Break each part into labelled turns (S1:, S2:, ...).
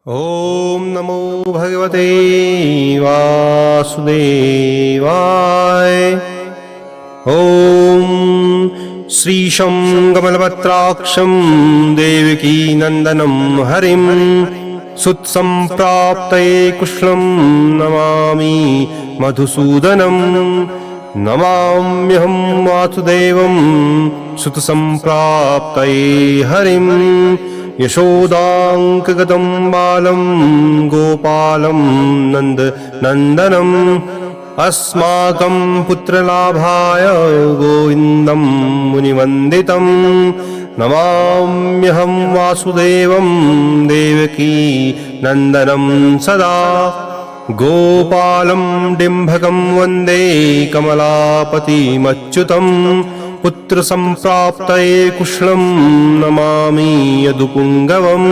S1: ॐ नमो भगवते वासुदेवाय। ॐ श्रीशं कमलपत्राक्षं देवकी नन्दनं हरिं सुत्सम्प्राप्तये कुशलं नमामि मधुसूदनं। नमाम्यहं वासुदेवं सुतसम्प्राप्तये हरिं यशोदाङ्कगतं बालं गोपालं नन्दनन्दनम् अस्माकं पुत्रलाभाय गोविन्दं मुनिवन्दितं। नमाम्यहं वासुदेवं देवकी नन्दनं सदा गोपालं डिम्भकं वन्दे कमलापतिमच्युतं। पुत्रसम्प्राप्तये कुशलं नमामि यदुपुङ्गवम्।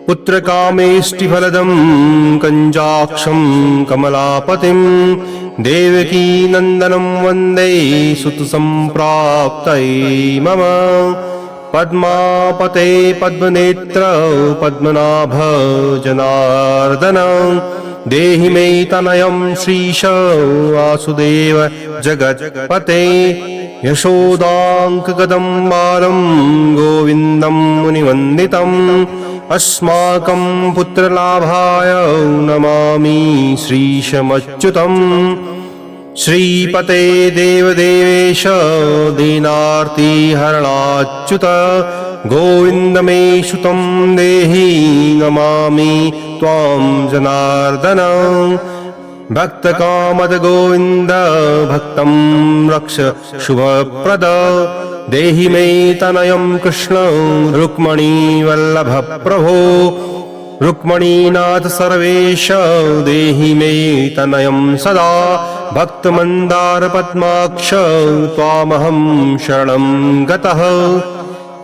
S1: पुत्रकामेष्टिफलदं कञ्जाक्षं कमलापतिं देवकी नन्दनं वन्दे सुतसम्प्राप्तये मम। पद्मापते पद्मनेत्र पद्मनाभ जनार्दन देहि मे तनयं श्रीश वासुदेव जगत्पते। यशोदाङ्कगदं बालं गोविन्दं मुनिवन्दितम् अस्माकं पुत्रलाभाय नमामि श्रीशमच्युतम्। श्रीपते देवदेवेश दीनार्तिहरणाच्युत गोविन्द मे सुतं देहि नमामि त्वां जनार्दन। भक्तकामद गोविन्द भक्तं रक्ष शुभप्रद देहि मे तनयं कृष्ण रुक्मणी वल्लभ प्रभो। रुक्मणीनाथ सर्वेश देहि मे तनयं सदा भक्तमन्दार पद्माक्ष त्वामहं शरणं गतः।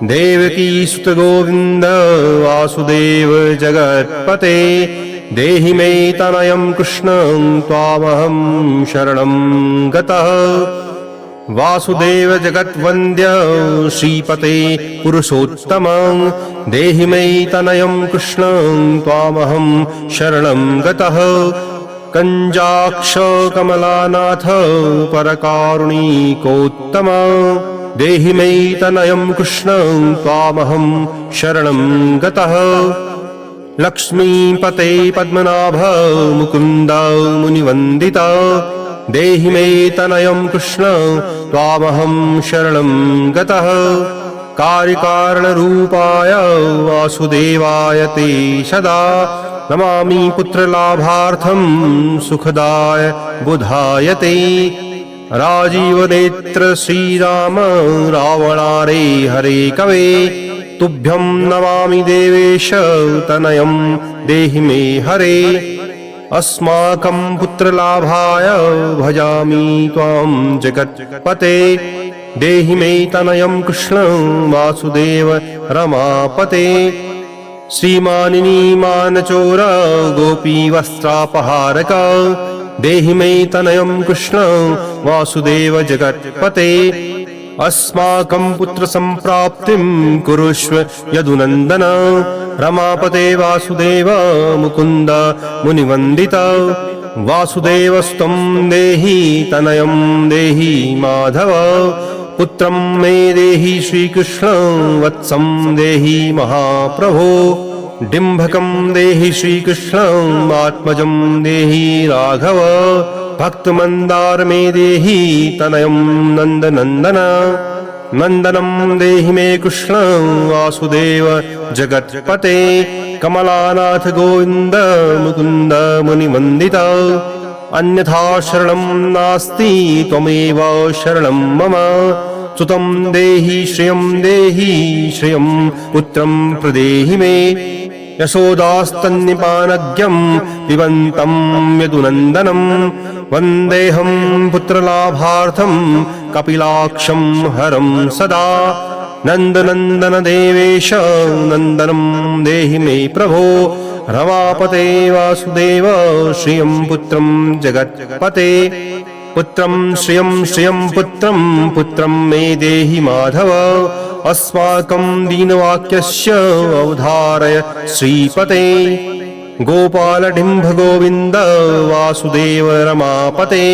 S1: देवकी सुत गोविन्द वासुदेव जगत्पते देहि मे तनयं कृष्ण त्वामहं शरणं गतः। वासुदेव जगद्वन्द्य श्रीपते पुरुषोत्तम देहि मे तनयं कृष्ण त्वामहं शरणं गतः। कञ्जाक्ष कमलानाथ परकारुणिकोत्तम देहि मे तनयं कृष्ण त्वामहं शरणं गतः। लक्ष्मीपते पद्मनाभ मुकुन्द मुनिवन्दित देहि मे तनयं कृष्ण त्वामहं शरणं गतः। कार्यकारणरूपाय वासुदेवाय ते सदा नमामि पुत्रलाभार्थं सुखदाय बुधाय ते। राजीवनेत्र श्रीराम रावणारे हरे कवे तुभ्यं नमामि देवेश तनयं देहि मे हरे। अस्माकं पुत्रलाभाय भजामि त्वां जगत्पते देहि मे तनयं कृष्ण वासुदेव रमापते। श्रीमानिनी मानचोर गोपीवस्त्रापहारक देहि मे तनयं कृष्ण वासुदेव जगत्पते। अस्माकं पुत्रसम्प्राप्तिं कुरुष्व यदुनन्दन रमापते वासुदेव मुकुन्द मुनिवन्दित। वासुदेवस्त्वं देहि तनयं देहि माधव पुत्रं मे देहि श्रीकृष्ण वत्सं देहि महाप्रभो। डिम्भकं देहि श्रीकृष्ण आत्मजं देहि राघव भक्तमन्दार मे देहि तनयं नन्दनन्दन। नन्दनं देहि मे कृष्ण वासुदेव जगत्पते कमलानाथ गोविन्द मुकुन्द मुनिवन्दित। अन्यथा शरणं नास्ति त्वमेव शरणं मम। सुतं देहि श्रियं पुत्रं प्रदेहि मे। यशोदास्तन्यपानज्ञं पिबन्तं यदुनन्दनं वन्देऽहं पुत्रलाभार्थं कपिलाक्षं हरं सदा। नन्दनन्दन देवेश नन्दनं देहि मे प्रभो। रमापते वासुदेव श्रियं पुत्रं जगत्पते। पुत्रं श्रियं पुत्रं मे देहि माधव अस्माकं दीनवाक्यस्य अवधारय श्रीपते गोपालडिम्भ गोविन्द वासुदेव रमापते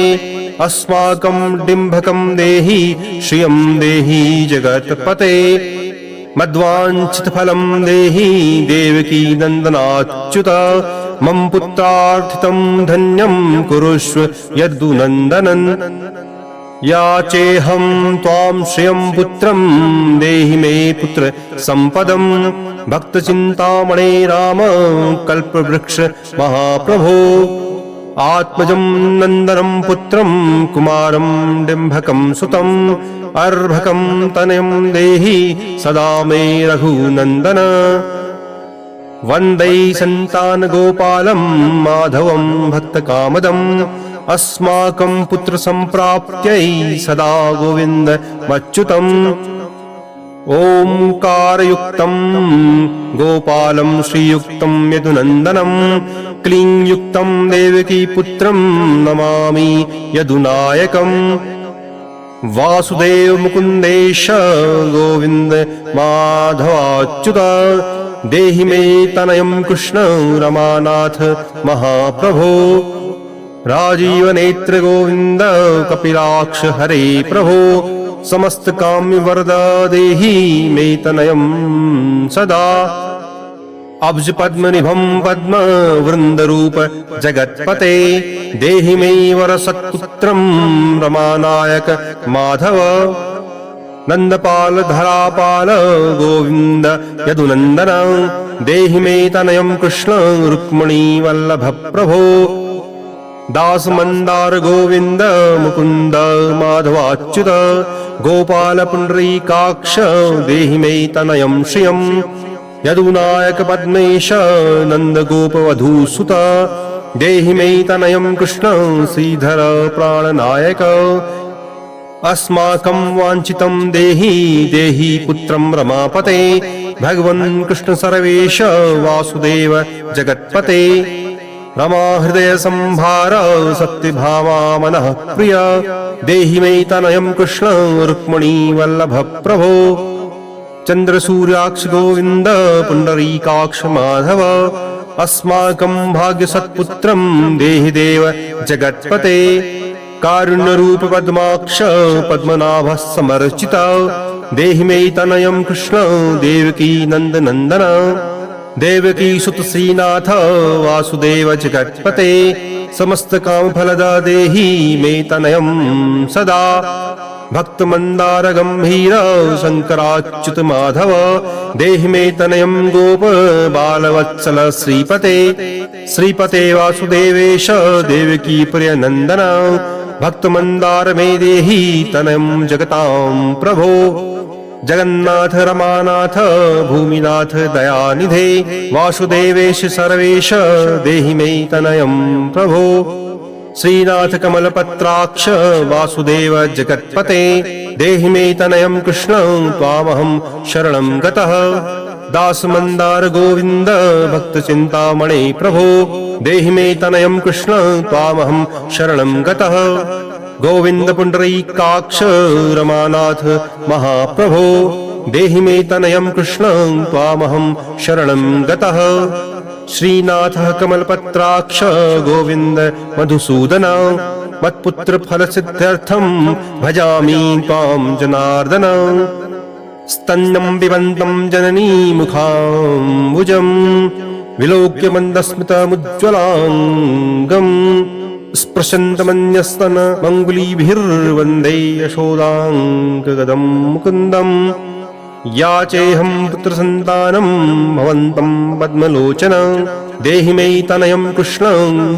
S1: अस्माकं डिम्भकं देहि श्रियं देहि जगत्पते मद्वाञ्छितफलं देहि देवकी नन्दनाच्युत मम पुत्रार्थितं धन्यं कुरुष्व यदुनन्दनन् याचेऽहं त्वां श्रियं पुत्रं देहि मे पुत्र सम्पदं भक्तचिन्तामणे राम कल्पवृक्ष महाप्रभो आत्मजं नन्दनं पुत्रं कुमारं डिम्भकं सुतम् अर्भकं तनयं देहि सदा मे रघुनन्दन वन्दे सन्तानगोपालं माधवं भक्तकामदम् अस्माकं पुत्रसम्प्राप्त्यै सदा गोविन्दमच्युतम् ओंकारयुक्तं गोपालं श्रीयुक्तं यदुनन्दनं क्लींयुक्तं देवकीपुत्रं नमामि यदुनायकम् वासुदेव मुकुन्देश गोविन्द माधवाच्युत देहि मे तनयं कृष्ण रमानाथ महाप्रभो राजीवनेत्र गोविन्द कपिलाक्ष हरे प्रभो समस्त काम्य वरदा देहि मे तनयं सदा अब्ज पद्मनिभं पद्म वृन्दरूप जगत्पते देहि मे वरसत्पुत्रं रमानायक माधव नन्दपाल धरापाल गोविन्द यदुनन्दन देहि मे तनयं कृष्ण रुक्मिणी वल्लभ प्रभो दास मंदार गोविन्द मुकुन्द माधवाच्युत गोपाल पुण्डरीकाक्ष देहि मे तनयं श्रियम् यदुनायक पद्मेश नन्द गोपवधूसुत देहि मे तनयं कृष्ण श्रीधर प्राणनायक अस्माकं वाञ्छितं देहि देहि पुत्रं रमापते भगवन् कृष्ण सर्वेश वासुदेव जगत्पते रमा हृदय संभार सत्यभामा मनः प्रिय देहि मे तनयं कृष्ण रुक्मिणी वल्लभ प्रभो चन्द्रसूर्याक्ष गोविन्द पुण्डरीकाक्ष माधव अस्माकं भाग्यसत्पुत्रं देहि देव जगत्पते कारुण्यरूप पद्माक्ष पद्मनाभ समर्चित देहि मे तनयं कृष्ण देवकी नन्दनन्दन देवकी सुत श्रीनाथ वासुदेव जगत्पते समस्त काम फलदा देहि मे तनयं सदा भक्त मंदार गंभीर शंकराच्युत माधव देहि मे तनयं गोप बालवत्सल श्रीपते श्रीपते वासुदेवेश देवकी प्रिय नंदन भक्त मंदार मे देहि तनयं जगतां प्रभो जगन्नाथ रमानाथ भूमिनाथ दयानिधे वासुदेवेश सर्वेश देहि मे तनयं प्रभो श्रीनाथ कमलपत्राक्ष वासुदेव जगत्पते देहि मे तनयं कृष्ण त्वामहं शरणं गतः दास मंदार गोविन्द भक्त चिंतामणे प्रभो देहि मे तनयं कृष्ण त्वामहं शरणं गतः गोविन्द पुण्डरीकाक्ष रमानाथ महाप्रभो देहि मे तनयं कृष्ण त्वामहं शरणं गतः श्रीनाथ कमलपत्राक्ष गोविन्द मधुसूदन मत्पुत्र फलसिद्ध्यर्थं भजामि त्वां जनार्दन स्तन्यं पिबन्तं जननी मुखाम्बुजं विलोक्य मन्दस्मितमुज्ज्वलाङ्गम् स्पृशन्तमन्यस्तन मङ्गुलीभिर्वन्दे यशोदाङ्कगदं मुकुन्दम् याचेऽहं पुत्रसन्तानं भवन्तं पद्मलोचन देहि मे तनयं कृष्ण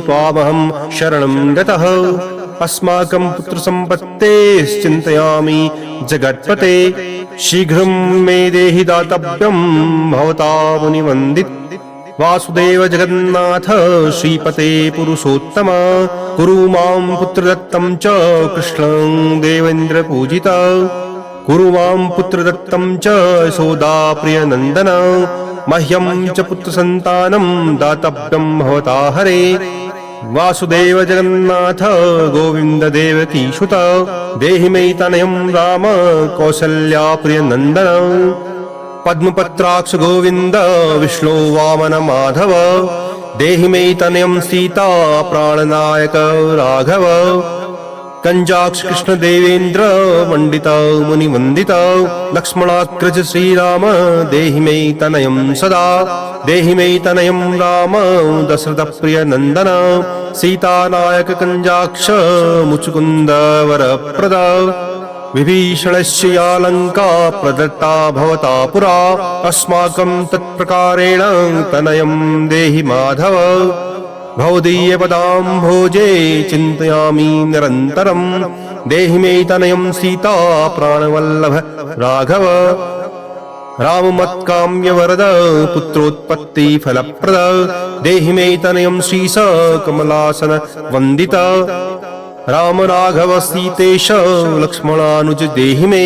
S1: त्वामहं शरणं गतः अस्माकं पुत्रसम्पत्तेश्चिन्तयामि जगत्पते शीघ्रं मे देहि दातव्यं भवता मुनिवन्दित वासुदेव जगन्नाथ श्रीपते पुरुषोत्तम कुरु मां पुत्रदत्तं च कृष्णं देवेन्द्र पूजिता कुरु मां पुत्रदत्तं च यशोदा प्रियनन्दन मह्यं च पुत्रसन्तानं दातव्यं भवता हरे वासुदेव जगन्नाथ गोविन्द देवकी सुत देहि मे तनयं राम कौसल्या प्रिय नन्दन पद्मपत्राक्ष गोविन्द विष्णु वामन माधव देहि मे तनयं सीता प्राणनायक राघव कंजाक्ष कृष्ण देवेन्द्र वंदित मुनिवंदित लक्ष्मणाग्रज श्रीराम देहि मे तनयं सदा देहि मे तनयं राम दशरथ प्रिय नंदन सीतानायक कंजाक्ष मुचुकुंद वरप्रद विभीषणस्य या लंका प्रदत्ता भवता पुरा अस्माकं तत्प्रकारेण तनयं देहि माधव भवदीयपदाम्भोजे चिन्तयामि निरन्तरं देहि मे तनयं सीता प्राणवल्लभ राघव राममत्काम्यवरद पुत्रोत्पत्ति फलप्रद देहि मे तनयं श्रीश कमलासन वन्दित राम राघव सीतेश लक्ष्मणानुज देहि मे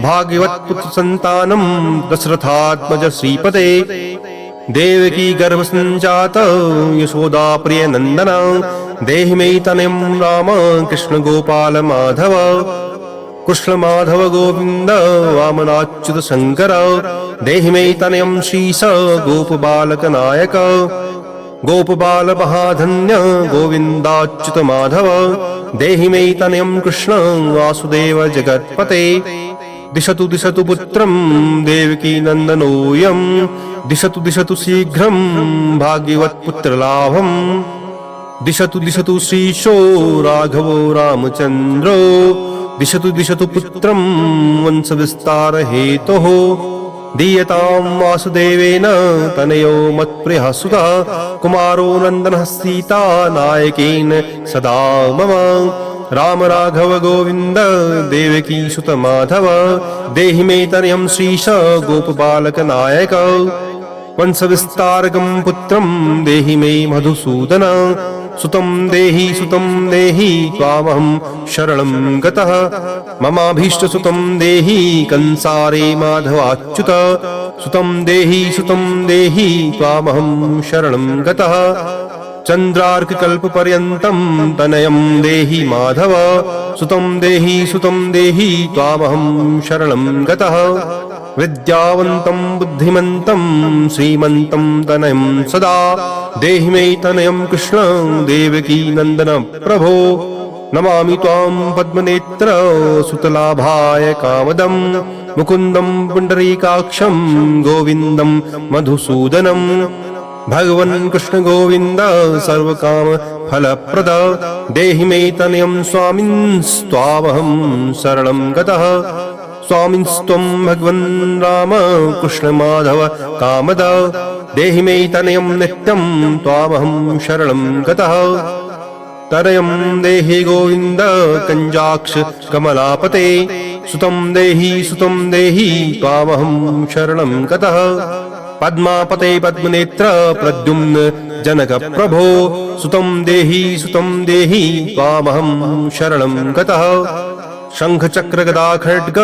S1: भाग्यवत्पुत्र संतानं दशरथात्मज श्रीपते देवकी गर्भ संजात यशोदा प्रिय नंदन देहि मे तनयं राम कृष्ण गोपाल माधव कृष्ण माधव गोविंद वामनाच्युत शंकर देहि मे तनयं श्रीश गोप बालक नायक गोप बाल महाधन्य गोविंदाच्युत माधव देहि मे तनयं कृष्ण वासुदेव जगत्पते दिशतु दिशतु पुत्रं देवकी नंदनोऽयं दिशतु दिशतु शीघ्रं भाग्यवत्पुत्रलाभं दिशतु दिशतु श्रीशो राघवो रामचन्द्रो दिशतु दिशतु पुत्रं वंशविस्तार हेतोः दीयतां वासुदेवेन तनयो मत्प्रियः सुतः कुमारो नन्दनः सीता नायकेन सदा मम राम राघव गोविंद देवकी सुत माधव देहि मे तनयं श्रीश गोपबालक नायक वंश विस्तारकं पुत्रं देहि मे मधुसूदन सुतं देहि त्वामहं शरणं गतः ममाभीष्ट सुतं देहि कंसारे माधवाच्युत सुतं देहि त्वामहं शरणं गतः चंद्रार्क कल्प पर्यंतं तनयं देहि माधव सुतं देहि त्वामहं शरणं गतः विद्यावन्तं बुद्धिमन्तं श्रीमन्तं तनयं सदा देहि मे तनयं कृष्ण देवकी नंदन प्रभो नमामि त्वां पद्मनेत्र सुतलाभाय कामदं मुकुन्दं पुण्डरीकाक्षं गोविन्दं मधुसूदनं भगवन् कृष्ण गोविंद सर्वकाम फलप्रद देहि मे तनयं स्वामिन्स्त्वामहं शरणं गतः स्वामिन्स्त्वं भगवन् राम कृष्ण माधव कामद देहि मे तनयं नित्यं त्वामहं शरणं गतः तनयं देहि गोविंद कंजाक्ष कमलापते सुतं देहि त्वामहं शरणं गतः पद्मापते पद्मनेत्र प्रद्युम्न जनक प्रभो सुतं देहि त्वामहं शरणं गतः शंख चक्र गदा खड्ग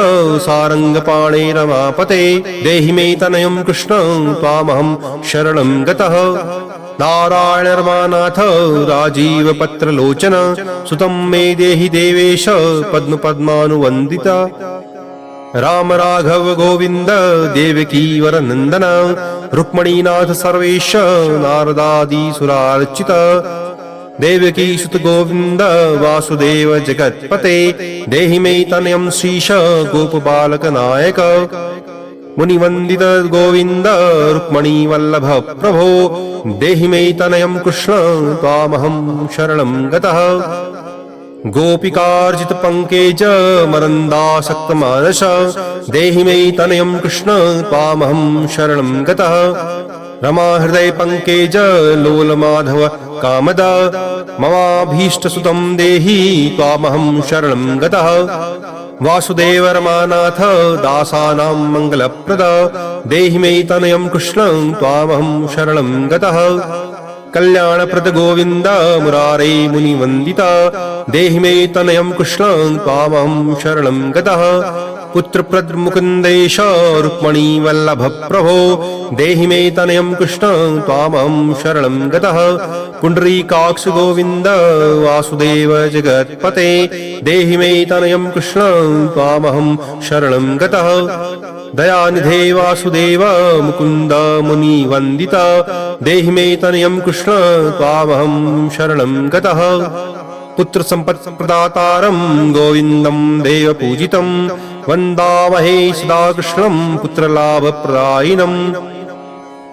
S1: सारंग पाणे रमापते देहि मे तनयं कृष्ण त्वामहं शरणं गतः नारायण रमानाथ राजीव पत्र लोचन सुतं मे देहि देवेश पद्म पद्मानुवंदित राम राघव गोविंद देवकी वरनंदन रुक्मणीनाथ सर्वेश नारदादि सुरार्चित देवकी सुत गोविंद वासुदेव जगत्पते देहि मे तनयं श्रीश गोपबालक नायक मुनिवंदित गोविंद रुक्मणी वल्लभ प्रभो देहि मे तनयं कृष्ण त्वामहं शरणं गतः गोपिकार्जित पंकेज मरंदासक्त मानस देहि मे तनयं कृष्ण त्वामहं शरणं गतः रमा हृदय पंकेज लोल माधव कामद ममाभीष्ट सुतं देहि त्वामहं शरणं गतः वासुदेव रमानाथ दासानां मंगलप्रद देहि मे तनयं कृष्ण त्वामहं शरणं गतः कल्याणप्रद गोविंद मुरारे मुनिवंदित देहि मे तनयं कृष्ण त्वामहं शरणं गतः पुत्रप्रद मुकुन्देश रुक्मणी वल्लभ प्रभो देहि मे तनयं कृष्ण त्वामहं शरणं गतः पुण्डरीकाक्ष गोविन्द वासुदेव जगत्पते देहि मे तनयं कृष्ण त्वामहं शरणं गतः दयानिधे वासुदेव मुकुन्द मुनिवन्दिता देहि मे तनयं कृष्ण त्वामहं शरणं गतः पुत्र सम्पत्प्रदातारं गोविन्दं देवपूजितं वन्दामहे सदा कृष्णं पुत्रलाभप्रदायिनम्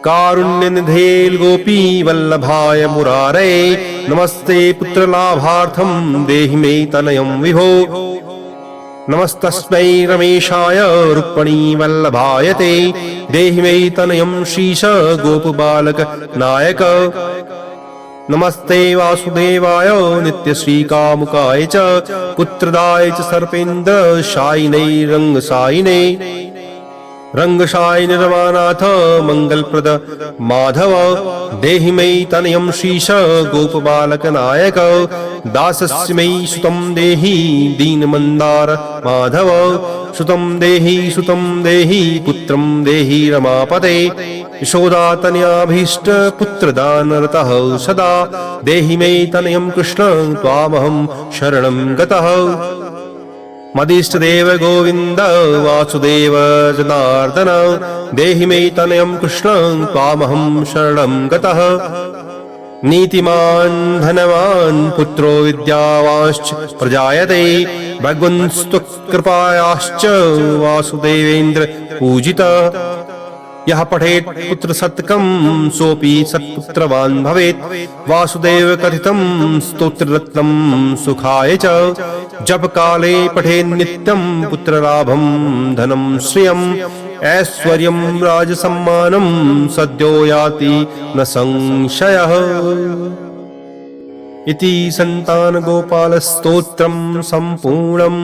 S1: कारुण्यनिधे गोपी वल्लभाय मुरारे नमस्ते पुत्रलाभार्थं देहि मे तनयं विभो नमस्तस्मै रमेशाय रुक्मिणी वल्लभाय ते देहि मे तनयं श्रीश गोपबालक नायक नमस्ते वासुदेवाय नित्यश्रीकामुकाय च पुत्रदाय च सर्पेन्द्र शायिने रङ्गशायिने रङ्गशायिनि रमानाथ मङ्गलप्रद माधव देहि मे तनयं श्रीश गोपबालक नायक दासस्य मे सुतं देहि दीनमन्दार माधव सुतं देहि पुत्रं देहि रमापते यशोदातनयाभीष्ट पुत्रदानरतः सदा देहि मे तनयं कृष्ण त्वामहं शरणं गतः मदिष्टदेव गोविन्द वासुदेव जनार्दन देहि मे तनयं कृष्ण त्वामहं शरणं गतः नीतिमान् धनवान् पुत्रो विद्यावांश्च प्रजायते भगवन्स्त्वत्कृपायाश्च वासुदेवेन्द्र पूजितः यः पठेत् पुत्रशतकं सोऽपि सत्पुत्रवान् भवेत् वासुदेव कथितं स्तोत्ररत्नं सुखाय च जपकाले पठेत् नित्यं पुत्रलाभं धनं श्रियम् ऐश्वर्यं राजसम्मानं सद्यो याति न संशयः इति सन्तानगोपालस्तोत्रं सम्पूर्णम्।